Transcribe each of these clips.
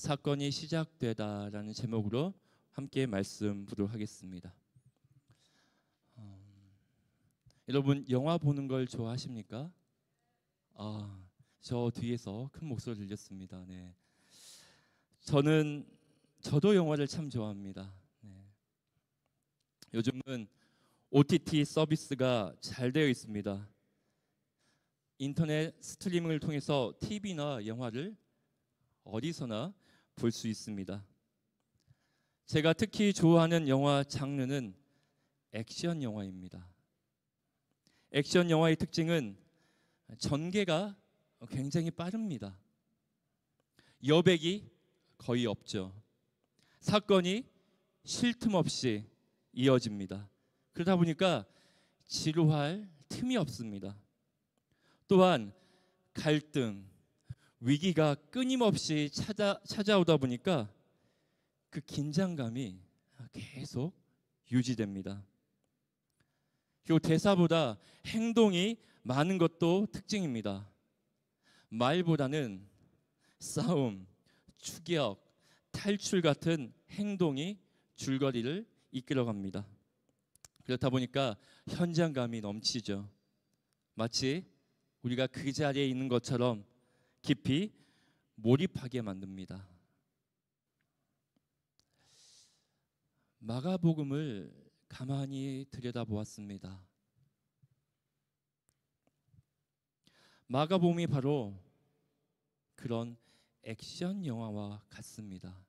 사건이 시작되다라는 제목으로 함께 말씀 보도록 하겠습니다. 여러분 영화 보는 걸 좋아하십니까? 저 뒤에서 큰 목소리 들렸습니다. 네. 저도 영화를 참 좋아합니다. 네. 요즘은 OTT 서비스가 잘 되어 있습니다. 인터넷 스트리밍을 통해서 TV나 영화를 어디서나 볼 수 있습니다. 제가 특히 좋아하는 영화 장르는 액션 영화입니다. 액션 영화의 특징은 전개가 굉장히 빠릅니다. 여백이 거의 없죠. 사건이 쉴 틈 없이 이어집니다. 그러다 보니까 지루할 틈이 없습니다. 또한 갈등, 위기가 끊임없이 찾아오다 보니까 그 긴장감이 계속 유지됩니다. 그리고 대사보다 행동이 많은 것도 특징입니다. 말보다는 싸움, 추격, 탈출 같은 행동이 줄거리를 이끌어갑니다. 그렇다 보니까 현장감이 넘치죠. 마치 우리가 그 자리에 있는 것처럼 깊이 몰입하게 만듭니다. 마가복음을 가만히 들여다보았습니다. 마가복음이 바로 그런 액션 영화와 같습니다.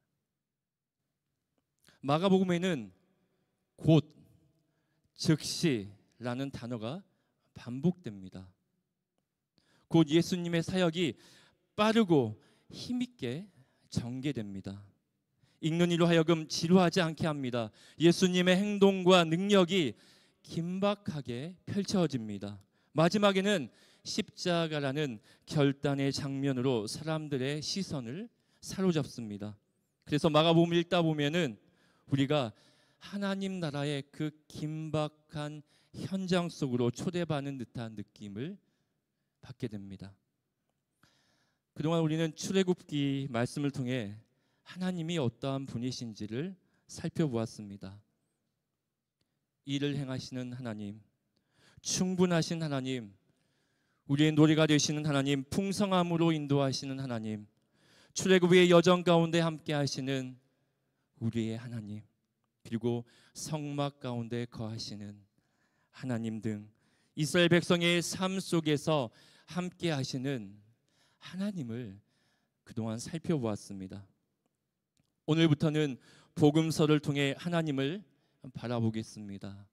마가복음에는 곧, 즉시라는 단어가 반복됩니다. 곧 예수님의 사역이 빠르고 힘있게 전개됩니다. 읽는 이로 하여금 지루하지 않게 합니다. 예수님의 행동과 능력이 긴박하게 펼쳐집니다. 마지막에는 십자가라는 결단의 장면으로 사람들의 시선을 사로잡습니다. 그래서 마가복음 읽다 보면은 우리가 하나님 나라의 그 긴박한 현장 속으로 초대받는 듯한 느낌을 받게 됩니다. 그동안 우리는 출애굽기 말씀을 통해 하나님이 어떠한 분이신지를 살펴보았습니다. 일을 행하시는 하나님, 충분하신 하나님, 우리의 노래가 되시는 하나님, 풍성함으로 인도하시는 하나님, 출애굽의 여정 가운데 함께 하시는 우리의 하나님, 그리고 성막 가운데 거하시는 하나님 등 이스라엘 백성의 삶 속에서 함께 하시는 하나님을 그동안 살펴보았습니다. 오늘부터는 복음서를 통해 하나님을 바라보겠습니다.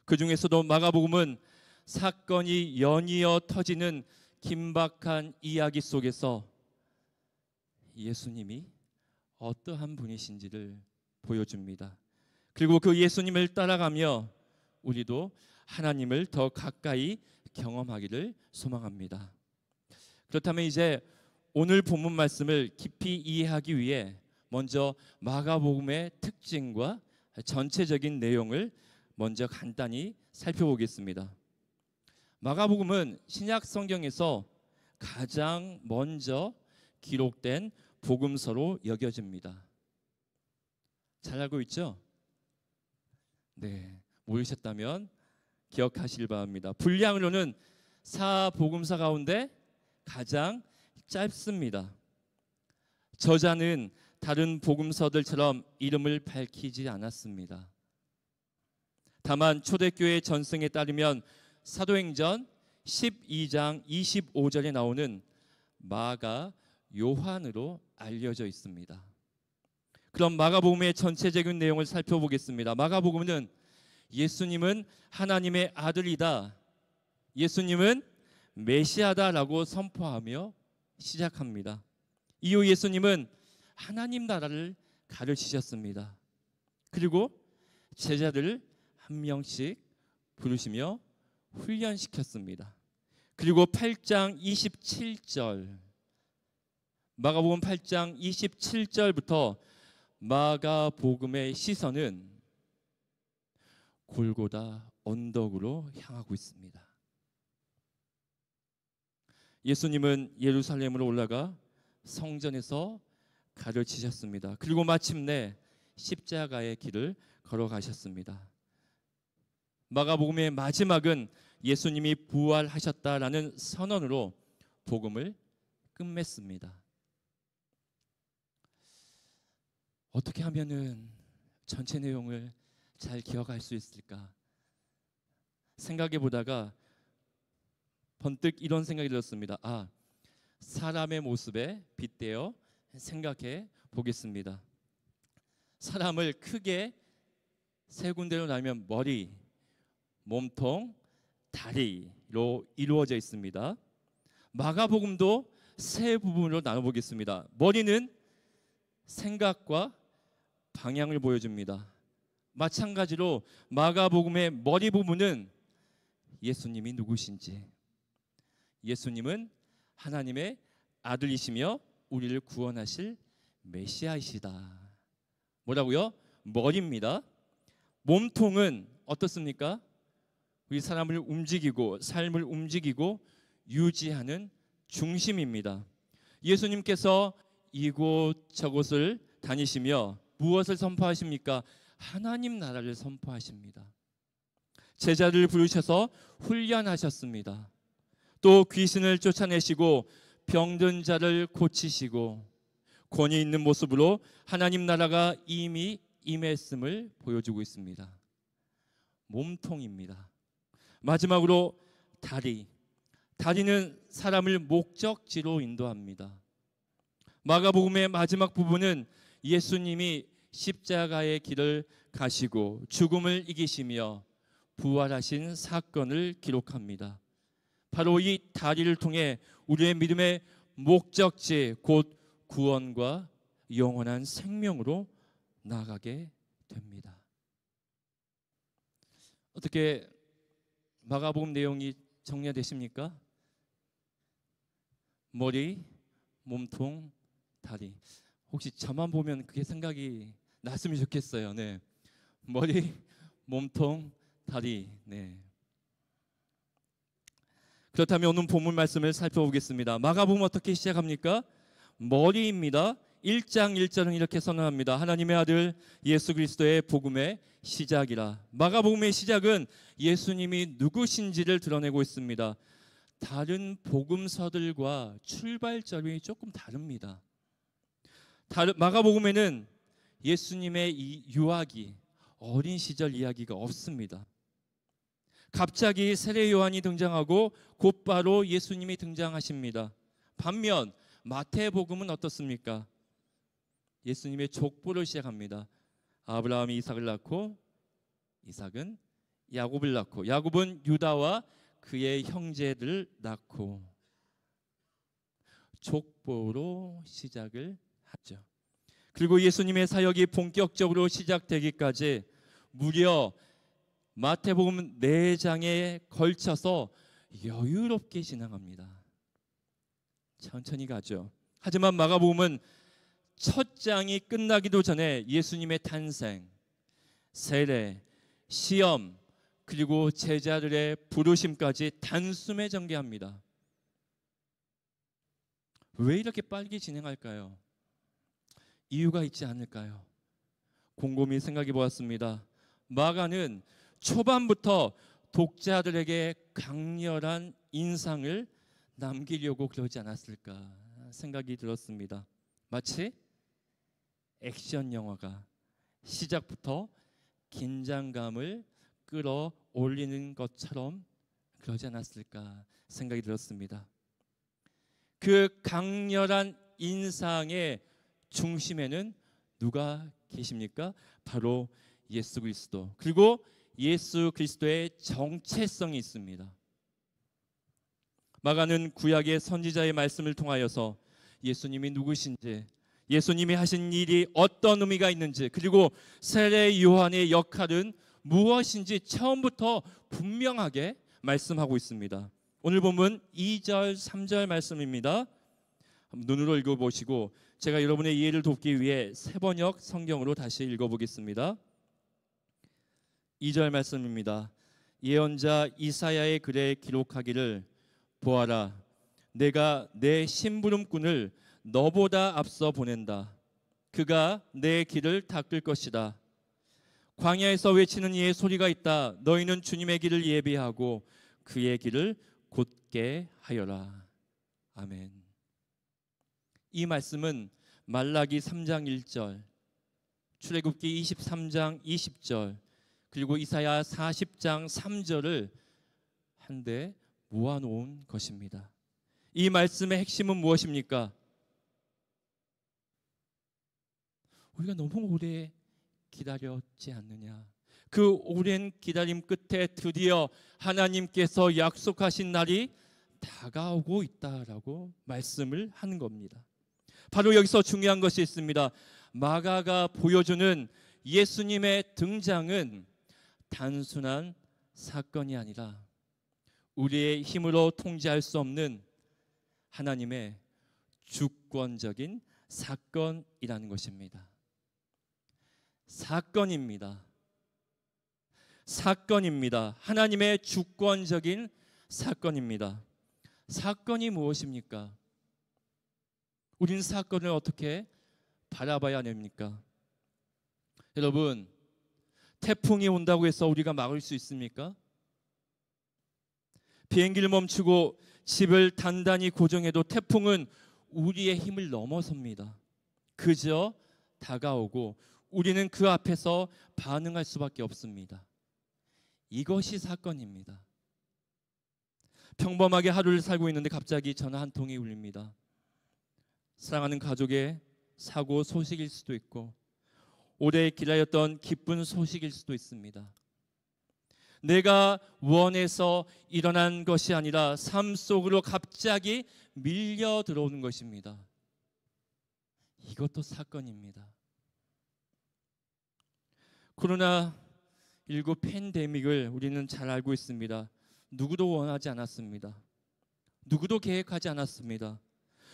그 중에서도 마가복음은 사건이 연이어 터지는 긴박한 이야기 속에서 예수님이 어떠한 분이신지를 보여줍니다. 그리고 그 예수님을 따라가며 우리도 하나님을 더 가까이 경험하기를 소망합니다. 그렇다면 이제 오늘 본문 말씀을 깊이 이해하기 위해 먼저 마가복음의 특징과 전체적인 내용을 먼저 간단히 살펴보겠습니다. 마가복음은 신약 성경에서 가장 먼저 기록된 복음서로 여겨집니다. 잘 알고 있죠? 네, 모르셨다면 기억하시길 바랍니다. 분량으로는 사복음서 가운데 가장 짧습니다. 저자는 다른 복음서들처럼 이름을 밝히지 않았습니다. 다만 초대교회 전승에 따르면 사도행전 12장 25절에 나오는 마가 요한으로 알려져 있습니다. 그럼 마가복음의 전체적인 내용을 살펴보겠습니다. 마가복음은 예수님은 하나님의 아들이다, 예수님은 메시아다라고 선포하며 시작합니다. 이후 예수님은 하나님 나라를 가르치셨습니다. 그리고 제자들을 한 명씩 부르시며 훈련시켰습니다. 그리고 8장 27절, 마가복음 8장 27절부터 마가복음의 시선은 골고다 언덕으로 향하고 있습니다. 예수님은 예루살렘으로 올라가 성전에서 가르치셨습니다. 그리고 마침내 십자가의 길을 걸어가셨습니다. 마가복음의 마지막은 예수님이 부활하셨다라는 선언으로 복음을 끝맺습니다. 어떻게 하면은 전체 내용을 잘 기억할 수 있을까 생각해 보다가 번뜩 이런 생각이 들었습니다. 사람의 모습에 빗대어 생각해 보겠습니다. 사람을 크게 세 군데로 나누면 머리, 몸통, 다리로 이루어져 있습니다. 마가복음도 세 부분으로 나눠보겠습니다. 머리는 생각과 방향을 보여줍니다. 마찬가지로 마가복음의 머리 부분은 예수님이 누구신지, 예수님은 하나님의 아들이시며 우리를 구원하실 메시아이시다. 뭐라고요? 머리입니다. 몸통은 어떻습니까? 우리 사람을 움직이고 삶을 움직이고 유지하는 중심입니다. 예수님께서 이곳 저곳을 다니시며 무엇을 선포하십니까? 하나님 나라를 선포하십니다. 제자를 부르셔서 훈련하셨습니다. 또 귀신을 쫓아내시고 병든 자를 고치시고 권위 있는 모습으로 하나님 나라가 이미 임했음을 보여주고 있습니다. 몸통입니다. 마지막으로 다리는 사람을 목적지로 인도합니다. 마가복음의 마지막 부분은 예수님이 십자가의 길을 가시고 죽음을 이기시며 부활하신 사건을 기록합니다. 바로 이 다리를 통해 우리의 믿음의 목적지 곧 구원과 영원한 생명으로 나아가게 됩니다. 어떻게 마가복음 내용이 정리되십니까? 머리, 몸통, 다리. 혹시 저만 보면 그게 생각이 났으면 좋겠어요. 네. 머리, 몸통, 다리. 네. 그렇다면 오늘 본문 말씀을 살펴보겠습니다. 마가복음 어떻게 시작합니까? 머리입니다. 1장 1절은 이렇게 선언합니다. 하나님의 아들 예수 그리스도의 복음의 시작이라. 마가복음의 시작은 예수님이 누구신지를 드러내고 있습니다. 다른 복음서들과 출발점이 조금 다릅니다. 마가복음에는 예수님의 이 유아기, 어린 시절 이야기가 없습니다. 갑자기 세례 요한이 등장하고 곧바로 예수님이 등장하십니다. 반면 마태복음은 어떻습니까? 예수님의 족보를 시작합니다. 아브라함이 이삭을 낳고 이삭은 야곱을 낳고 야곱은 유다와 그의 형제들을 낳고 족보로 시작을 하죠. 그리고 예수님의 사역이 본격적으로 시작되기까지 무려 마태복음 4장에 걸쳐서 여유롭게 진행합니다. 천천히 가죠. 하지만 마가복음은 첫 장이 끝나기도 전에 예수님의 탄생, 세례, 시험, 그리고 제자들의 부르심까지 단숨에 전개합니다. 왜 이렇게 빨리 진행할까요? 이유가 있지 않을까요? 곰곰이 생각해 보았습니다. 마가는 초반부터 독자들에게 강렬한 인상을 남기려고 그러지 않았을까 생각이 들었습니다. 마치 액션 영화가 시작부터 긴장감을 끌어올리는 것처럼 그러지 않았을까 생각이 들었습니다. 그 강렬한 인상의 중심에는 누가 계십니까? 바로 예수 그리스도, 그리고 예수 그리스도의 정체성이 있습니다. 마가는 구약의 선지자의 말씀을 통하여서 예수님이 누구신지, 예수님이 하신 일이 어떤 의미가 있는지, 그리고 세례 요한의 역할은 무엇인지 처음부터 분명하게 말씀하고 있습니다. 오늘 본문 2절, 3절 말씀입니다. 눈으로 읽어보시고 제가 여러분의 이해를 돕기 위해 세번역 성경으로 다시 읽어보겠습니다. 2절 말씀입니다. 예언자 이사야의 글에 기록하기를 보아라, 내가 내 심부름꾼을 너보다 앞서 보낸다. 그가 내 길을 닦을 것이다. 광야에서 외치는 이의 소리가 있다. 너희는 주님의 길을 예비하고 그의 길을 곧게 하여라. 아멘. 이 말씀은 말라기 3장 1절, 출애굽기 23장 20절, 그리고 이사야 40장 3절을 한데 모아놓은 것입니다. 이 말씀의 핵심은 무엇입니까? 우리가 너무 오래 기다렸지 않느냐. 그 오랜 기다림 끝에 드디어 하나님께서 약속하신 날이 다가오고 있다라고 말씀을 하는 겁니다. 바로 여기서 중요한 것이 있습니다. 마가가 보여주는 예수님의 등장은 단순한 사건이 아니라 우리의 힘으로 통제할 수 없는 하나님의 주권적인 사건이라는 것입니다. 사건입니다. 사건입니다. 하나님의 주권적인 사건입니다. 사건이 무엇입니까? 우리는 사건을 어떻게 바라봐야 됩니까? 여러분, 태풍이 온다고 해서 우리가 막을 수 있습니까? 비행기를 멈추고 집을 단단히 고정해도 태풍은 우리의 힘을 넘어섭니다. 그저 다가오고 우리는 그 앞에서 반응할 수밖에 없습니다. 이것이 사건입니다. 평범하게 하루를 살고 있는데 갑자기 전화 한 통이 울립니다. 사랑하는 가족의 사고 소식일 수도 있고 오래 기다렸던 기쁜 소식일 수도 있습니다. 내가 원해서 일어난 것이 아니라 삶 속으로 갑자기 밀려 들어오는 것입니다. 이것도 사건입니다. 코로나19 팬데믹을 우리는 잘 알고 있습니다. 누구도 원하지 않았습니다. 누구도 계획하지 않았습니다.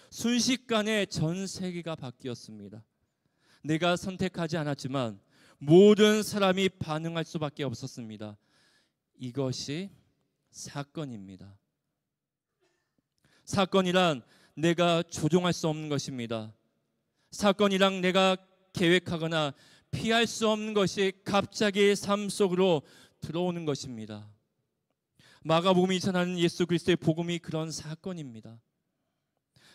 순식간에 전 세계가 바뀌었습니다. 내가 선택하지 않았지만 모든 사람이 반응할 수밖에 없었습니다. 이것이 사건입니다. 사건이란 내가 조종할 수 없는 것입니다. 사건이란 내가 계획하거나 피할 수 없는 것이 갑자기 삶 속으로 들어오는 것입니다. 마가복음이 전하는 예수 그리스도의 복음이 그런 사건입니다.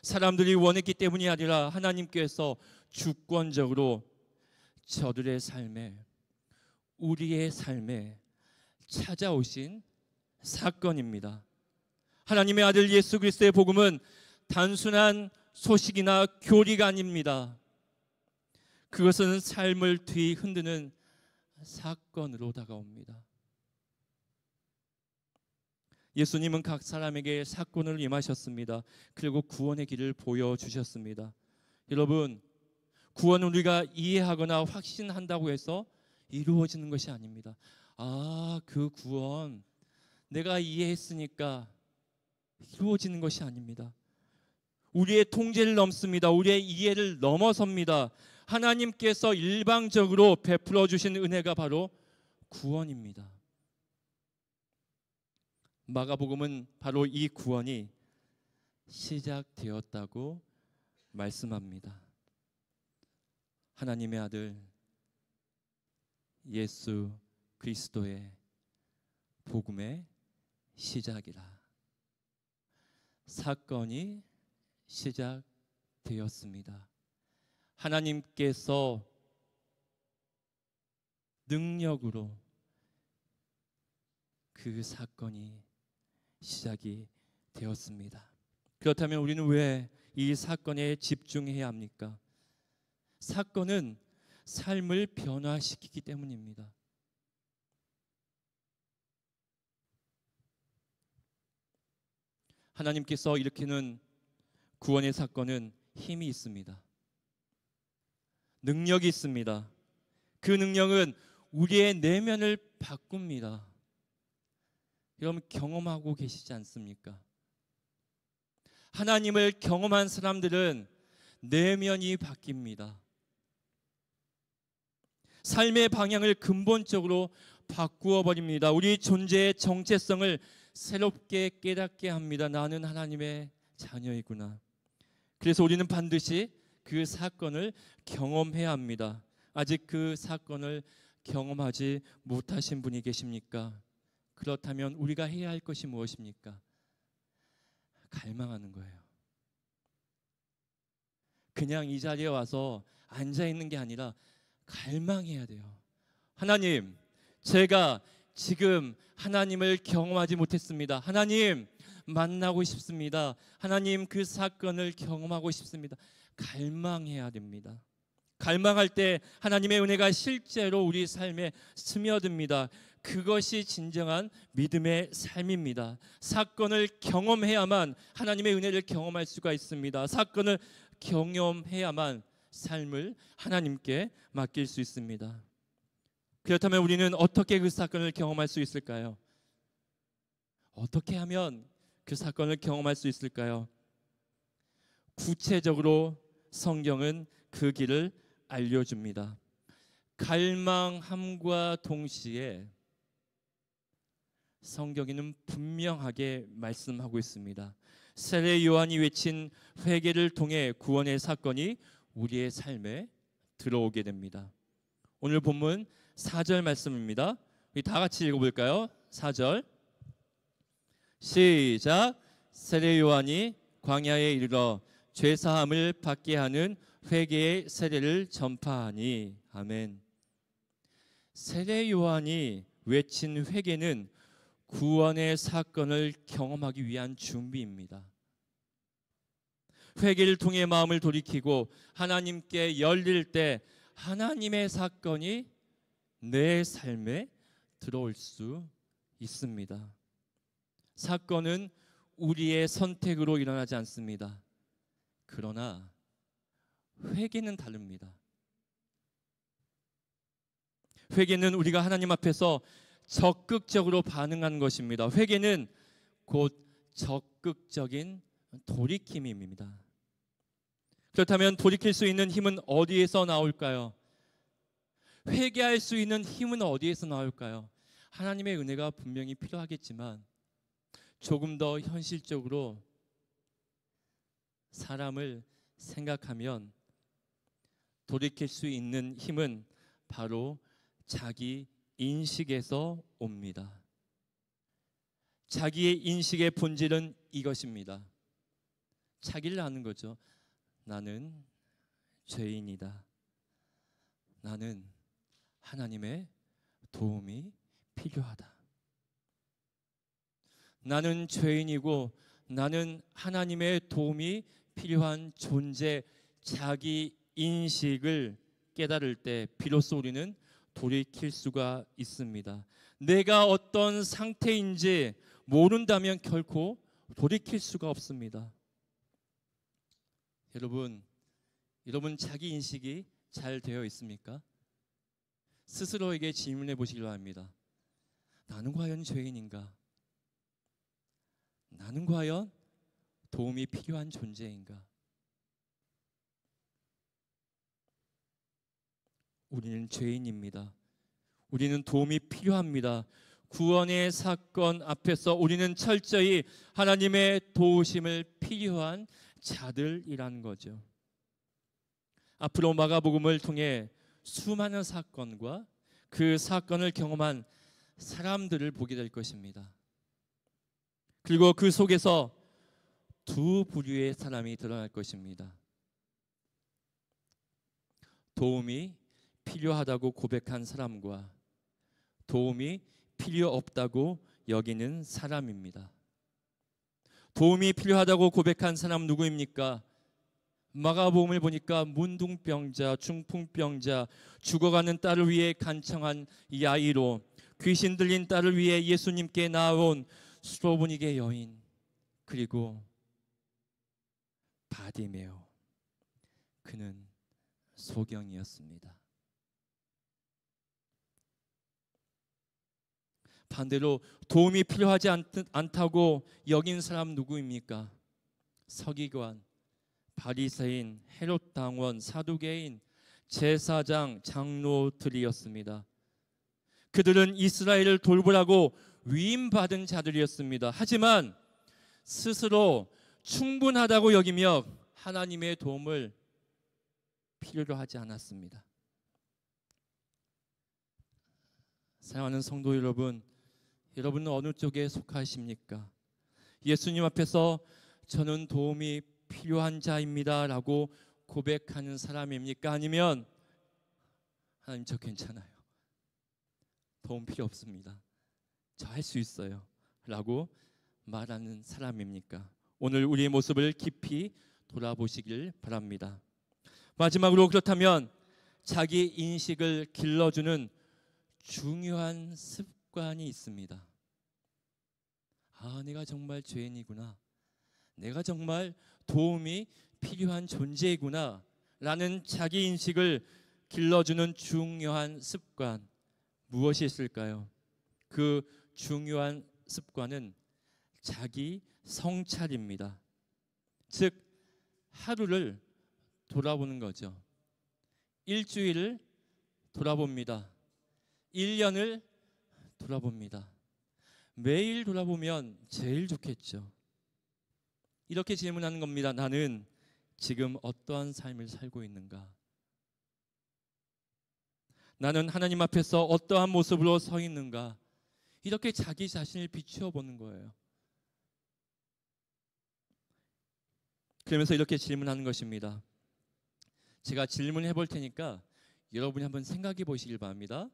사람들이 원했기 때문이 아니라 하나님께서 주권적으로 저들의 삶에, 우리의 삶에 찾아오신 사건입니다. 하나님의 아들 예수 그리스도의 복음은 단순한 소식이나 교리가 아닙니다. 그것은 삶을 뒤흔드는 사건으로 다가옵니다. 예수님은 각 사람에게 사건을 임하셨습니다. 그리고 구원의 길을 보여주셨습니다. 여러분, 구원은 우리가 이해하거나 확신한다고 해서 이루어지는 것이 아닙니다. 그 구원 내가 이해했으니까 이루어지는 것이 아닙니다. 우리의 통제를 넘습니다. 우리의 이해를 넘어섭니다. 하나님께서 일방적으로 베풀어 주신 은혜가 바로 구원입니다. 마가복음은 바로 이 구원이 시작되었다고 말씀합니다. 하나님의 아들 예수 그리스도의 복음의 시작이라. 사건이 시작되었습니다. 하나님께서 능력으로 그 사건이 시작이 되었습니다. 그렇다면 우리는 왜 이 사건에 집중해야 합니까? 사건은 삶을 변화시키기 때문입니다. 하나님께서 일으키는 구원의 사건은 힘이 있습니다. 능력이 있습니다. 그 능력은 우리의 내면을 바꿉니다. 여러분 경험하고 계시지 않습니까? 하나님을 경험한 사람들은 내면이 바뀝니다. 삶의 방향을 근본적으로 바꾸어 버립니다. 우리 존재의 정체성을 새롭게 깨닫게 합니다. 나는 하나님의 자녀이구나. 그래서 우리는 반드시 그 사건을 경험해야 합니다. 아직 그 사건을 경험하지 못하신 분이 계십니까? 그렇다면 우리가 해야 할 것이 무엇입니까? 갈망하는 거예요. 그냥 이 자리에 와서 앉아 있는 게 아니라 갈망해야 돼요. 하나님, 제가 지금 하나님을 경험하지 못했습니다. 하나님, 만나고 싶습니다. 하나님, 그 사건을 경험하고 싶습니다. 갈망해야 됩니다. 갈망할 때 하나님의 은혜가 실제로 우리 삶에 스며듭니다. 그것이 진정한 믿음의 삶입니다. 사건을 경험해야만 하나님의 은혜를 경험할 수가 있습니다. 사건을 경험해야만 삶을 하나님께 맡길 수 있습니다. 그렇다면 우리는 어떻게 그 사건을 경험할 수 있을까요? 어떻게 하면 그 사건을 경험할 수 있을까요? 구체적으로 성경은 그 길을 알려줍니다. 갈망함과 동시에 성경에는 분명하게 말씀하고 있습니다. 세례 요한이 외친 회개를 통해 구원의 사건이 우리의 삶에 들어오게 됩니다. 오늘 본문 4절 말씀입니다. 우리 다 같이 읽어볼까요? 4절 시작. 세례 요한이 광야에 이르러 죄사함을 받게 하는 회개의 세례를 전파하니. 아멘. 세례 요한이 외친 회개는 구원의 사건을 경험하기 위한 준비입니다. 회개를 통해 마음을 돌이키고 하나님께 열릴 때 하나님의 사건이 내 삶에 들어올 수 있습니다. 사건은 우리의 선택으로 일어나지 않습니다. 그러나 회개는 다릅니다. 회개는 우리가 하나님 앞에서 적극적으로 반응하는 것입니다. 회개는 곧 적극적인 돌이킴입니다. 그렇다면 돌이킬 수 있는 힘은 어디에서 나올까요? 회개할 수 있는 힘은 어디에서 나올까요? 하나님의 은혜가 분명히 필요하겠지만 조금 더 현실적으로 사람을 생각하면 돌이킬 수 있는 힘은 바로 자기 인식에서 옵니다. 자기의 인식의 본질은 이것입니다. 자기를 아는 거죠. 나는 죄인이다. 나는 하나님의 도움이 필요하다. 나는 죄인이고 나는 하나님의 도움이 필요한 존재, 자기 인식을 깨달을 때 비로소 우리는 돌이킬 수가 있습니다. 내가 어떤 상태인지 모른다면 결코 돌이킬 수가 없습니다. 여러분 자기 인식이 잘 되어 있습니까? 스스로에게 질문해 보시기 바랍니다. 나는 과연 죄인인가? 나는 과연 도움이 필요한 존재인가? 우리는 죄인입니다. 우리는 도움이 필요합니다. 구원의 사건 앞에서 우리는 철저히 하나님의 도우심을 필요한 자들이라는 거죠. 앞으로 마가복음을 통해 수많은 사건과 그 사건을 경험한 사람들을 보게 될 것입니다. 그리고 그 속에서 두 부류의 사람이 드러날 것입니다. 도움이 필요하다고 고백한 사람과 도움이 필요 없다고 여기는 사람입니다. 도움이 필요하다고 고백한 사람 누구입니까? 마가복음을 보니까 문둥병자, 중풍병자, 죽어가는 딸을 위해 간청한 야이로, 귀신 들린 딸을 위해 예수님께 나온 수로보니게 여인, 그리고 바디메오, 그는 소경이었습니다. 반대로 도움이 필요하지 않다고 여긴 사람 누구입니까? 서기관, 바리새인, 헤롯 당원, 사두개인, 제사장, 장로들이었습니다. 그들은 이스라엘을 돌보라고 위임받은 자들이었습니다. 하지만 스스로 충분하다고 여기며 하나님의 도움을 필요로 하지 않았습니다. 사랑하는 성도 여러분, 여러분은 어느 쪽에 속하십니까? 예수님 앞에서 저는 도움이 필요한 자입니다 라고 고백하는 사람입니까? 아니면 하나님 저 괜찮아요, 도움 필요 없습니다, 저 할 수 있어요 라고 말하는 사람입니까? 오늘 우리의 모습을 깊이 돌아보시길 바랍니다. 마지막으로, 그렇다면 자기 인식을 길러주는 중요한 습관이 있습니다. 아, 내가 정말 죄인이구나, 내가 정말 도움이 필요한 존재이구나 라는 자기 인식을 길러주는 중요한 습관, 무엇이 있을까요? 그 중요한 습관은 자기 성찰입니다. 즉 하루를 돌아보는 거죠. 일주일을 돌아봅니다. 1년을 돌아봅니다. 매일 돌아보면 제일 좋겠죠. 이렇게 질문하는 겁니다. 나는 지금 어떠한 삶을 살고 있는가? 나는 하나님 앞에서 어떠한 모습으로 서 있는가? 이렇게 자기 자신을 비추어 보는 거예요. 그러면서 이렇게 질문하는 것입니다. 제가 질문해 볼 테니까 여러분이 한번 생각해 보시길 바랍니다.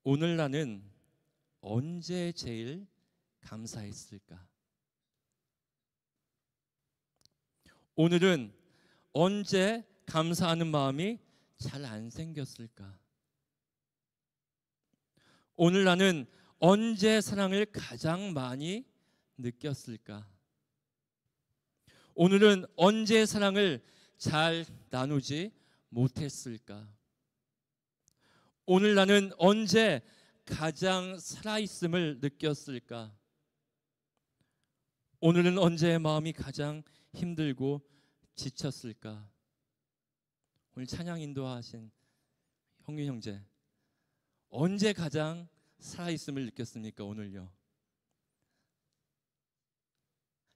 오늘 나는 언제 제일 감사했을까? 오늘은 언제 감사하는 마음이 잘 안 생겼을까? 오늘 나는 언제 사랑을 가장 많이 느꼈을까? 오늘은 언제 사랑을 잘 나누지 못했을까? 오늘 나는 언제 가장 살아있음을 느꼈을까? 오늘은 언제 마음이 가장 힘들고 지쳤을까? 오늘 찬양 인도하신 형규 형제, 언제 가장 살아있음을 느꼈습니까? 오늘요?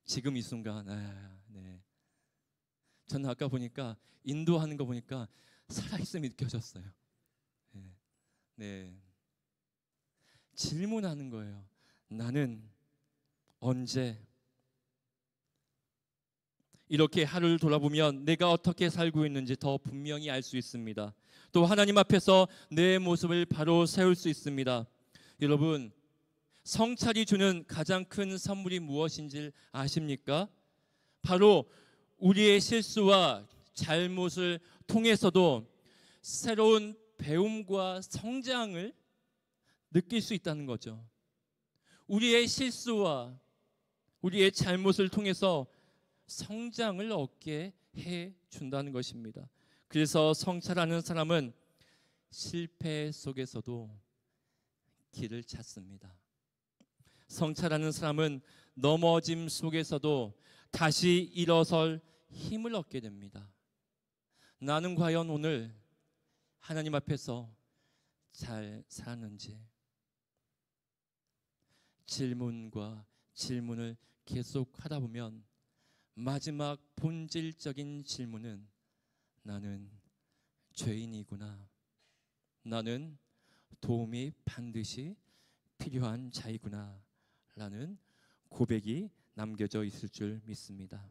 지금 이 순간. 네. 저는 아까 보니까 인도하는 거 보니까 살아있음이 느껴졌어요. 네. 질문하는 거예요. 나는 언제? 이렇게 하루를 돌아보면 내가 어떻게 살고 있는지 더 분명히 알 수 있습니다. 또 하나님 앞에서 내 모습을 바로 세울 수 있습니다. 여러분, 성찰이 주는 가장 큰 선물이 무엇인지 아십니까? 바로 우리의 실수와 잘못을 통해서도 새로운 배움과 성장을 느낄 수 있다는 거죠. 우리의 실수와 우리의 잘못을 통해서 성장을 얻게 해 준다는 것입니다. 그래서 성찰하는 사람은 실패 속에서도 길을 찾습니다. 성찰하는 사람은 넘어짐 속에서도 다시 일어설 힘을 얻게 됩니다. 나는 과연 오늘 하나님 앞에서 잘 살았는지, 질문과 질문을 계속 하다 보면 마지막 본질적인 질문은 나는 죄인이구나, 나는 도움이 반드시 필요한 자이구나 라는 고백이 남겨져 있을 줄 믿습니다.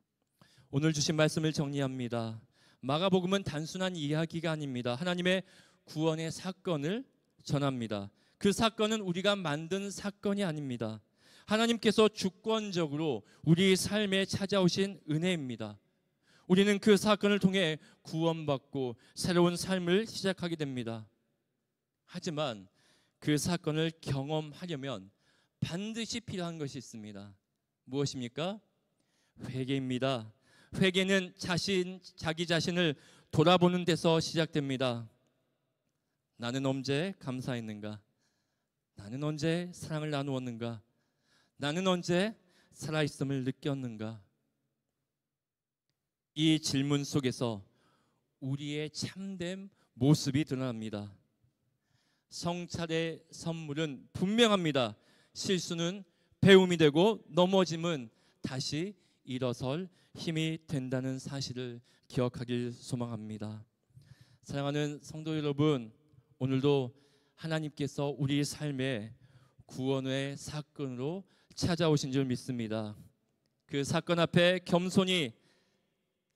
오늘 주신 말씀을 정리합니다. 마가복음은 단순한 이야기가 아닙니다. 하나님의 구원의 사건을 전합니다. 그 사건은 우리가 만든 사건이 아닙니다. 하나님께서 주권적으로 우리 삶에 찾아오신 은혜입니다. 우리는 그 사건을 통해 구원받고 새로운 삶을 시작하게 됩니다. 하지만 그 사건을 경험하려면 반드시 필요한 것이 있습니다. 무엇입니까? 회개입니다. 회개는 자기 자신을 돌아보는 데서 시작됩니다. 나는 언제 감사했는가? 나는 언제 사랑을 나누었는가? 나는 언제 살아있음을 느꼈는가? 이 질문 속에서 우리의 참된 모습이 드러납니다. 성찰의 선물은 분명합니다. 실수는 배움이 되고 넘어짐은 다시 일어설 힘이 된다는 사실을 기억하길 소망합니다. 사랑하는 성도 여러분, 오늘도 하나님께서 우리 삶에 구원의 사건으로 찾아오신 줄 믿습니다. 그 사건 앞에 겸손히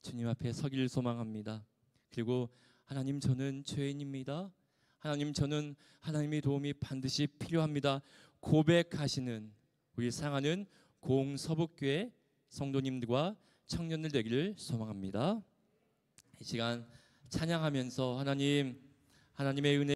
주님 앞에 서기를 소망합니다. 그리고 하나님, 저는 죄인입니다. 하나님, 저는 하나님의 도움이 반드시 필요합니다. 고백하시는 우리 사랑하는 고흥서북교회 성도님들과 청년들 되기를 소망합니다. 이 시간 찬양하면서 하나님의 은혜